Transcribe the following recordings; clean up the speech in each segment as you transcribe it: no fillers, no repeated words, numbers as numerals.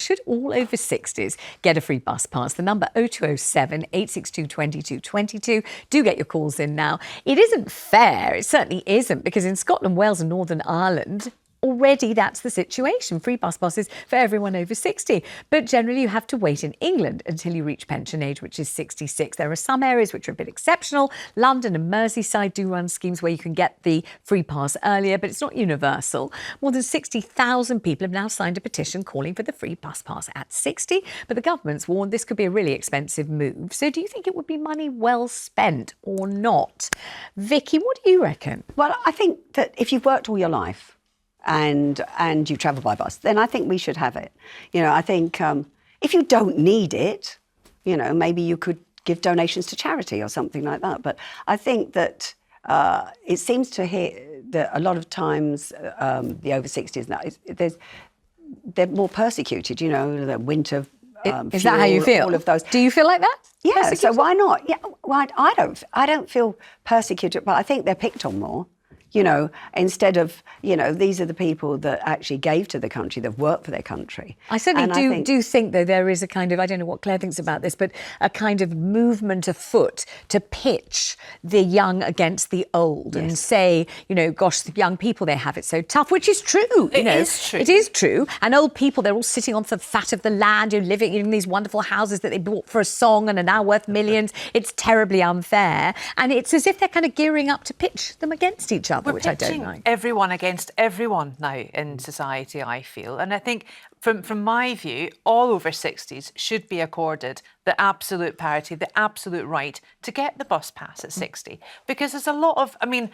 should all over 60s get a free bus pass? The number 0207 862 2222. Do get your calls in now. It isn't fair. It certainly isn't, because in Scotland, Wales and Northern Ireland, already that's the situation. Free bus passes for everyone over 60. But generally you have to wait in England until you reach pension age, which is 66. There are some areas which are a bit exceptional. London and Merseyside do run schemes where you can get the free pass earlier, but it's not universal. More than 60,000 people have now signed a petition calling for the free bus pass at 60. But the government's warned this could be a really expensive move. So do you think it would be money well spent or not? Vickie, what do you reckon? Well, I think that if you've worked all your life and you travel by bus, then I think we should have it. You know, I think if you don't need it, you know, maybe you could give donations to charity or something like that. But I think that it seems to hear that a lot of times the over 60s now, they're more persecuted, you know, the winter is that how you feel? All of those. Do you feel like that? Yeah, so why not? Yeah, well, I don't feel persecuted, but I think they're picked on more. You know, instead of, you know, these are the people that actually gave to the country, they've worked for their country. I certainly do think, though, there is a kind of, I don't know what Clare thinks about this, but a kind of movement afoot to pitch the young against the old and say, you know, gosh, the young people, they have it so tough, which is true. It is true. It is true. And old people, they're all sitting on the fat of the land, you know, living in these wonderful houses that they bought for a song and are now worth millions. It's terribly unfair. And it's as if they're kind of gearing up to pitch them against each other. We're which I don't like. Everyone against everyone now in society, I feel. And I think from my view, all over 60s should be accorded the absolute parity, the absolute right to get the bus pass at 60. Because there's a lot of, I mean,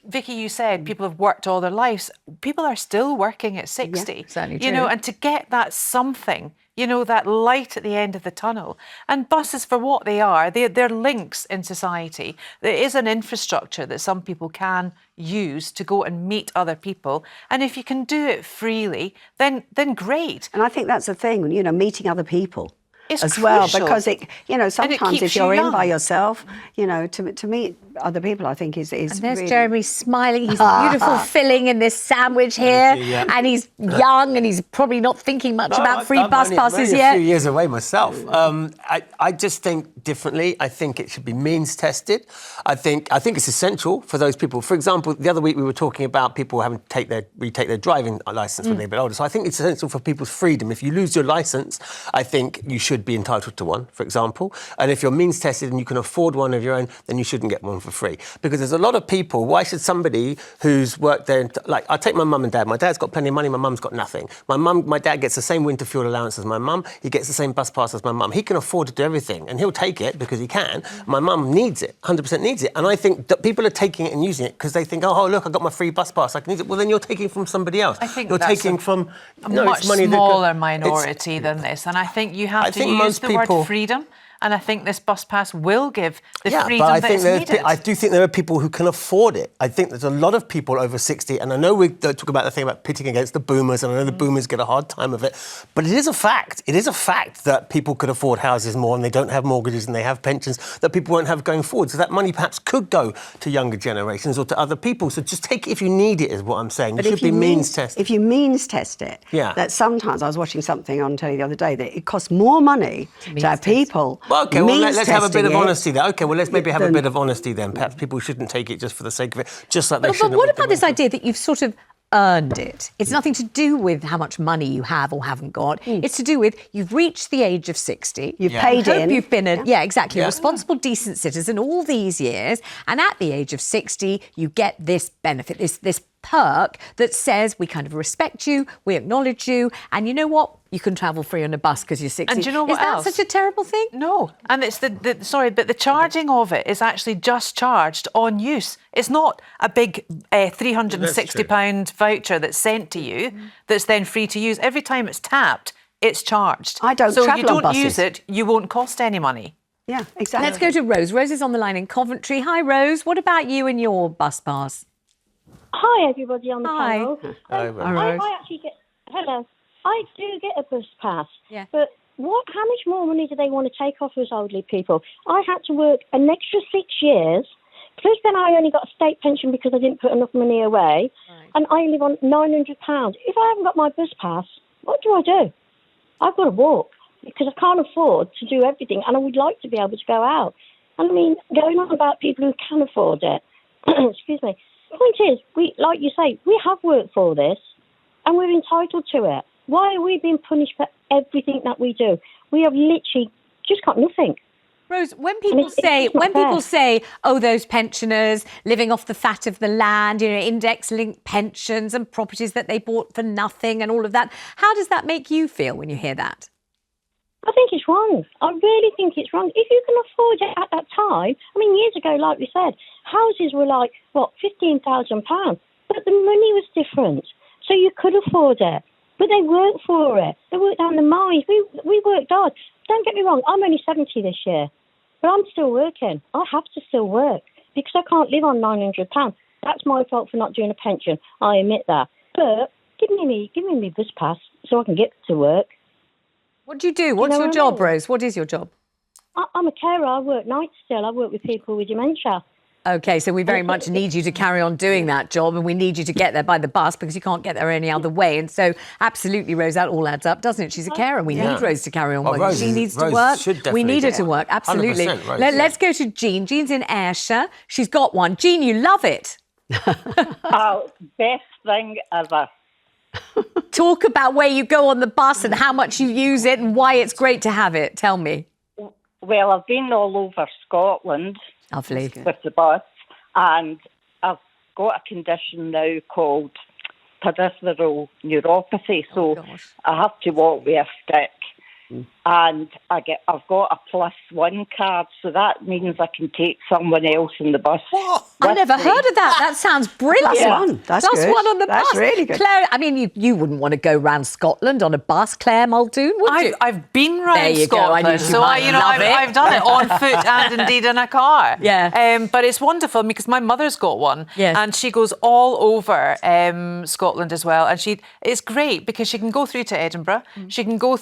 Vickie, you said people have worked all their lives. People are still working at 60. Yeah, certainly true. You know, and to get that something, you know, that light at the end of the tunnel. And buses, for what they are, they're links in society. There is an infrastructure that some people can use to go and meet other people. And if you can do it freely, then great. And I think that's the thing, you know, meeting other people. It's as crucial. well, because it, you know, sometimes if you're in by young. yourself, you know, to meet other people, I think is and there's really... Jeremy smiling. He's beautiful filling in this sandwich here, and he's young, and he's probably not thinking much about free bus passes yet. I'm a few years away myself. I just think differently. I think it should be means tested. I think it's essential for those people. For example, the other week we were talking about people having to retake their driving licence when they're a bit older. So I think it's essential for people's freedom. If you lose your licence, I think you should be entitled to one, for example. And if you're means tested and you can afford one of your own, then you shouldn't get one for free. Because there's a lot of people, why should somebody who's worked there, like, I take my mum and dad. My dad's got plenty of money, my mum's got nothing. My dad gets the same winter fuel allowance as my mum. He gets the same bus pass as my mum. He can afford to do everything, and he'll take it because he can. My mum needs it, 100% needs it. And I think that people are taking it and using it because they think, oh, look, I got my free bus pass, I can use it. Well, then you're taking from somebody else. I think you're that's taking from a much smaller minority than this. And I think you have to use the word freedom. And I think this bus pass will give the freedom that is needed. I do think there are people who can afford it. I think there's a lot of people over 60, and I know we talk about the thing about pitting against the boomers, and I know the boomers get a hard time of it, but it is a fact. It is a fact that people could afford houses more, and they don't have mortgages, and they have pensions that people won't have going forward. So that money perhaps could go to younger generations or to other people. So just take it if you need it, is what I'm saying. It should be means tested. If you means test it, that sometimes, I was watching something on telly the other day, that it costs more money to have people... Well, OK, well, let's have a bit of honesty there. OK, well, let's maybe have a bit of honesty then. Perhaps people shouldn't take it just for the sake of it, just like they shouldn't. But what about this idea that you've sort of earned it? It's nothing to do with how much money you have or haven't got. It's to do with you've reached the age of 60. You've paid in. You've been a responsible, decent citizen all these years. And at the age of 60, you get this benefit, this perk that says we kind of respect you, we acknowledge you, and you know what? You can travel free on a bus because you're 60. And do you know what else? Is that such a terrible thing? No. And it's but the charging of it is actually just charged on use. It's not a big £360 voucher that's sent to you that's then free to use. Every time it's tapped, it's charged. I don't travel on buses. So you don't use it, you won't cost any money. Yeah, exactly. Let's go to Rose. Rose is on the line in Coventry. Hi, Rose. What about you and your bus pass? Hi, everybody on the panel. Hi, I actually get... Hello. I do get a bus pass. Yeah. But how much more money do they want to take off us elderly people? I had to work an extra 6 years, plus then I only got a state pension because I didn't put enough money away, and I live on £900. If I haven't got my bus pass, what do I do? I've got to walk because I can't afford to do everything, and I would like to be able to go out. And I mean, going on about people who can afford it, excuse me, the point is, like you say, we have worked for this, and we're entitled to it. Why are we being punished for everything that we do? We have literally just got nothing. Rose, when people say, oh, those pensioners living off the fat of the land, index-linked pensions and properties that they bought for nothing and all of that, how does that make you feel when you hear that? I think it's wrong. I really think it's wrong. If you can afford it at that time, I mean, years ago, like we said, houses were like, £15,000, but the money was different. So you could afford it. But they worked for it. They worked down the mines. We worked hard. Don't get me wrong, I'm only 70 this year, but I'm still working. I have to still work because I can't live on £900. That's my fault for not doing a pension. I admit that. But give me my bus pass so I can get to work. What do you do? What's your job, Rose? What is your job? I'm a carer. I work nights still. I work with people with dementia. OK, so we very much need you to carry on doing that job, and we need you to get there by the bus because you can't get there any other way. And so, absolutely, Rose, that all adds up, doesn't it? She's a carer. We need Rose to carry on working. She needs to work. We need her to work. Absolutely. Rose, Let's go to Jean. Jean's in Ayrshire. She's got one. Jean, you love it. Oh, best thing ever. Talk about where you go on the bus and how much you use it and why it's great to have it. Tell me. Well, I've been all over Scotland Lovely. with the bus, and I've got a condition now called peripheral neuropathy, so I have to walk with a stick. And I've got a +1 card, so that means I can take someone else in the bus. I never heard of that. That sounds brilliant. +1. That's good. +1 on the bus. That's really good. Clare, I mean, you wouldn't want to go round Scotland on a bus, Clare Muldoon, would you? I've been round There you go. I Scotland, knew she so might love it. I've done it on foot and indeed in a car. Yeah. But it's wonderful because my mother's got one, Yes. and she goes all over Scotland as well. And it's great because she can go through to Edinburgh, she can go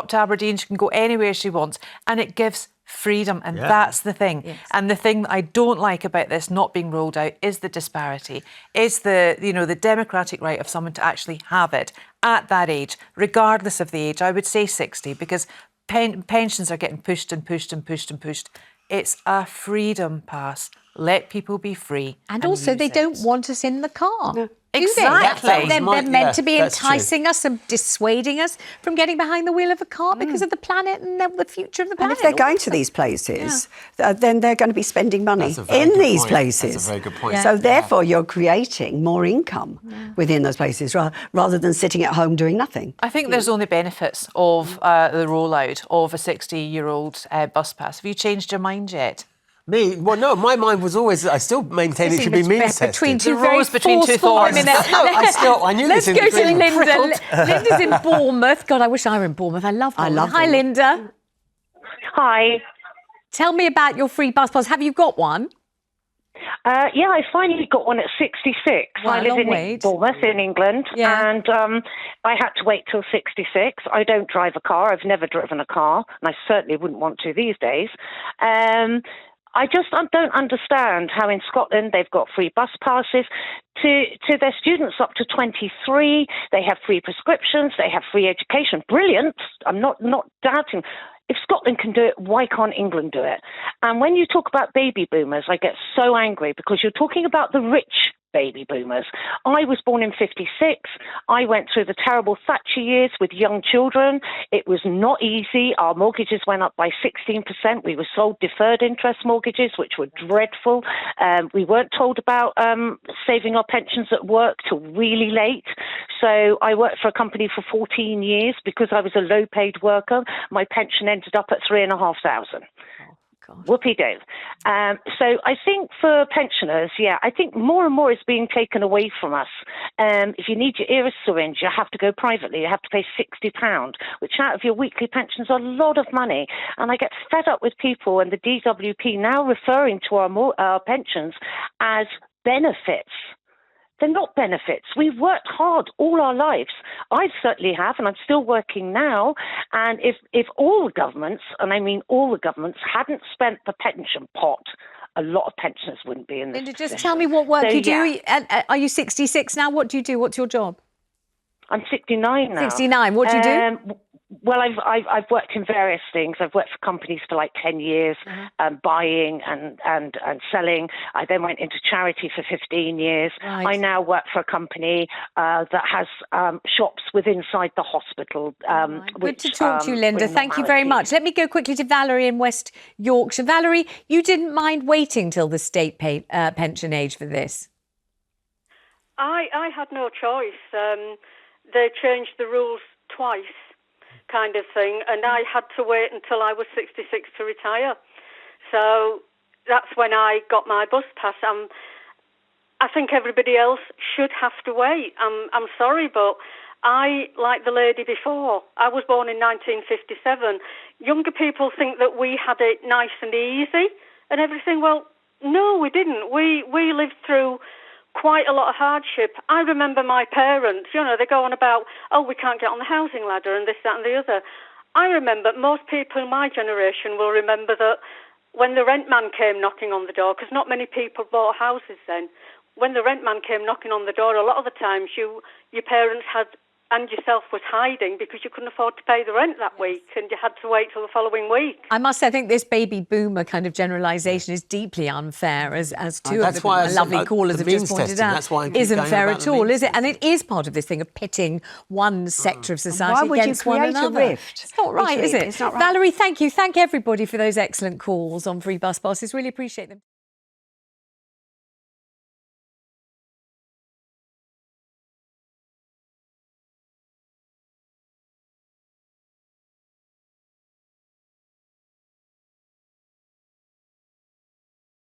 up to Aberdeen, she can go anywhere she wants, and it gives freedom, and that's the thing. Yes. And the thing that I don't like about this not being rolled out is the disparity, is the democratic right of someone to actually have it at that age, regardless of the age. I would say 60, because pensions are getting pushed and pushed and pushed and pushed. It's a freedom pass. Let people be free. And also, they don't want us in the car. No. Exactly. They're meant to be enticing us and dissuading us from getting behind the wheel of a car because of the planet and the future of the planet. And if they're going to these places, then they're going to be spending money in these places. That's a very good point. So therefore, you're creating more income within those places rather than sitting at home doing nothing. I think there's only benefits of the rollout of a 60-year-old bus pass. Have you changed your mind yet? Me? Well, no, my mind was always, I still maintain it should be means tested. Between two thorns. I knew Let's this in go the to agreement. Linda. Linda's in Bournemouth. God, I wish I were in Bournemouth. I love Bournemouth. Hi, Linda. Hi. Tell me about your free bus pass. Have you got one? Yeah, I finally got one at 66. Wow, I live long in wait. Bournemouth in England, and I had to wait till 66. I don't drive a car. I've never driven a car, and I certainly wouldn't want to these days. I don't understand how in Scotland they've got free bus passes to their students up to 23. They have free prescriptions. They have free education. Brilliant. I'm not doubting. If Scotland can do it, why can't England do it? And when you talk about baby boomers, I get so angry because you're talking about the rich baby boomers. I was born in 56. I went through the terrible Thatcher years with young children. It was not easy. Our mortgages went up by 16%. We were sold deferred interest mortgages, which were dreadful. We weren't told about saving our pensions at work till really late. So I worked for a company for 14 years because I was a low-paid worker. My pension ended up at $3,500. Whoopie-doo. So I think for pensioners, I think more and more is being taken away from us. If you need your ear syringe, you have to go privately. You have to pay £60, which out of your weekly pension is a lot of money. And I get fed up with people and the DWP now referring to our pensions as benefits. They're not benefits. We've worked hard all our lives. I certainly have, and I'm still working now. And if all the governments, and I mean all the governments, hadn't spent the pension pot, a lot of pensioners wouldn't be in this Linda, position. just tell me what work you do. Are you 66 now? What do you do? What's your job? I'm 69 now. 69. What do you do? Well, I've worked in various things. I've worked for companies for like 10 years, buying and selling. I then went into charity for 15 years. Right. I now work for a company that has shops inside the hospital. Good to talk to you, Linda. Thank you very much. Let me go quickly to Valerie in West Yorkshire. Valerie, you didn't mind waiting till the state pension age for this? I had no choice. They changed the rules twice, kind of thing, and I had to wait until I was 66 to retire. So that's when I got my bus pass. I think everybody else should have to wait. I'm sorry, but I, like the lady before, I was born in 1957. Younger people think that we had it nice and easy and everything. Well, no, we didn't. We lived through quite a lot of hardship. I remember my parents, they go on about, oh, we can't get on the housing ladder and this, that and the other. I remember, most people in my generation will remember that when the rent man came knocking on the door, because not many people bought houses then, when the rent man came knocking on the door, a lot of the times your parents had and yourself was hiding because you couldn't afford to pay the rent that week and you had to wait till the following week. I must say, I think this baby boomer kind of generalisation is deeply unfair, as two of the lovely callers have just pointed out. That's why isn't fair at all, is it? And it is part of this thing of pitting one sector of society against one another. Why would you create a rift? It's not right, is it? It's not right. Valerie, thank you. Thank everybody for those excellent calls on free bus passes. Really appreciate them.